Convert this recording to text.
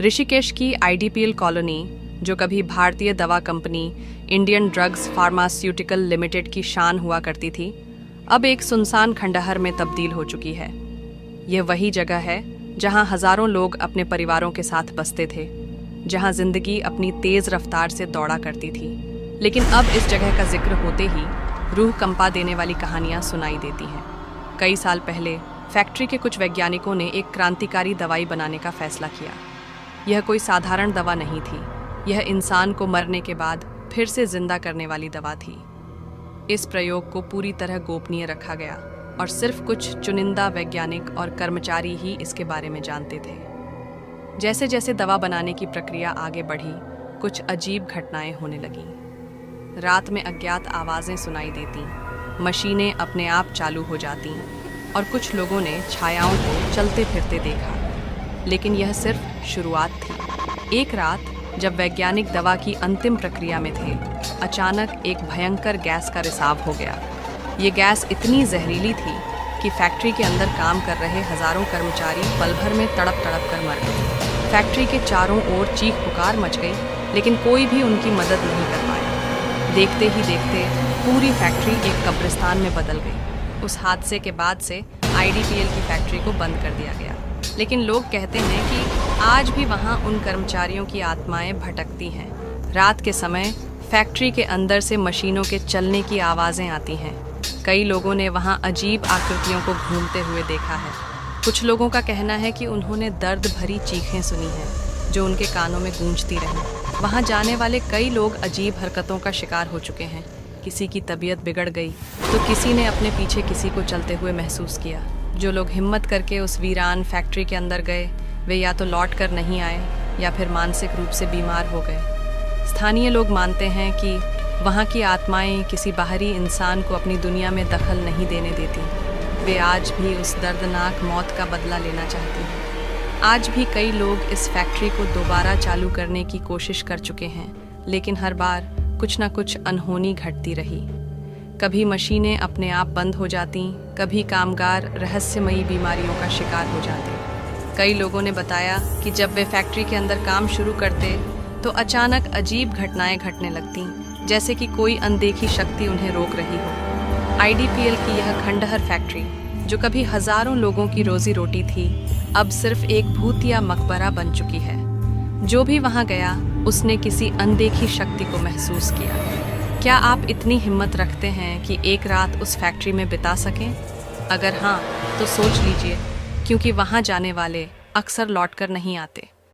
ऋषिकेश की IDPL colony, जो कभी भारतीय दवा company Indian drugs pharmaceutical limited की शान हुआ करती थी, अब एक सुनसान खंडहर में तब्दील हो चुकी है। यह वही जगह है जहां हजारों लोग अपने परिवारों के साथ बसते थे, जहां जिंदगी अपनी तेज रफ्तार से दौड़ा करती थी। लेकिन अब इस जगह का जिक्र होते ही रूह कंपा देने वाली कहानियां सुनाई देती हैं। कई साल पहले फैक्ट्री के कुछ वैज्ञानिकों ने एक क्रांतिकारी दवाई बनाने का फैसला किया। यह कोई साधारण दवा नहीं थी, यह इंसान को मरने के बाद फिर से जिंदा करने वाली दवा थी। इस प्रयोग को पूरी तरह गोपनीय रखा गया और सिर्फ कुछ चुनिंदा वैज्ञानिक और कर्मचारी ही इसके बारे में जानते थे। जैसे जैसे दवा बनाने की प्रक्रिया आगे बढ़ी, कुछ अजीब घटनाएं होने लगीं। रात में अज्ञात आवाजें सुनाई देती, मशीनें अपने आप चालू हो जाती और कुछ लोगों ने छायाओं को चलते फिरते देखा। लेकिन यह सिर्फ शुरुआत थी। एक रात जब वैज्ञानिक दवा की अंतिम प्रक्रिया में थे, अचानक एक भयंकर गैस का रिसाव हो गया। ये गैस इतनी जहरीली थी कि फैक्ट्री के अंदर काम कर रहे हजारों कर्मचारी पल भर में तड़प तड़प कर मर गए। फैक्ट्री के चारों ओर चीख पुकार मच गई, लेकिन कोई भी उनकी मदद नहीं कर पाया। देखते ही देखते पूरी फैक्ट्री एक कब्रिस्तान में बदल गई। उस हादसे के बाद से आईडीपीएल की फैक्ट्री को बंद कर दिया गया। लेकिन लोग कहते हैं कि आज भी वहां उन कर्मचारियों की आत्माएं भटकती हैं। रात के समय फैक्ट्री के अंदर से मशीनों के चलने की आवाज़ें आती हैं। कई लोगों ने वहां अजीब आकृतियों को घूमते हुए देखा है। कुछ लोगों का कहना है कि उन्होंने दर्द भरी चीखें सुनी हैं जो उनके कानों में गूंजती रहीं। वहां जाने वाले कई लोग अजीब हरकतों का शिकार हो चुके हैं। किसी की तबीयत बिगड़ गई तो किसी ने अपने पीछे किसी को चलते हुए महसूस किया। जो लोग हिम्मत करके उस वीरान फैक्ट्री के अंदर गए, वे या तो लौट कर नहीं आए या फिर मानसिक रूप से बीमार हो गए। स्थानीय लोग मानते हैं कि वहाँ की आत्माएं किसी बाहरी इंसान को अपनी दुनिया में दखल नहीं देने देती। वे आज भी उस दर्दनाक मौत का बदला लेना चाहती हैं। आज भी कई लोग इस फैक्ट्री को दोबारा चालू करने की कोशिश कर चुके हैं, लेकिन हर बार कुछ न कुछ अनहोनी घटती रही। कभी मशीनें अपने आप बंद हो जाती, कभी कामगार रहस्यमयी बीमारियों का शिकार हो जाते। कई लोगों ने बताया कि जब वे फैक्ट्री के अंदर काम शुरू करते तो अचानक अजीब घटनाएं घटने लगती, जैसे कि कोई अनदेखी शक्ति उन्हें रोक रही हो। आईडीपीएल की यह खंडहर फैक्ट्री, जो कभी हजारों लोगों की रोजी रोटी थी, अब सिर्फ एक भूतिया मकबरा बन चुकी है। जो भी वहां गया उसने किसी अनदेखी शक्ति को महसूस किया। क्या आप इतनी हिम्मत रखते हैं कि एक रात उस फैक्ट्री में बिता सकें? अगर हाँ, तो सोच लीजिए, क्योंकि वहां जाने वाले अक्सर लौटकर नहीं आते।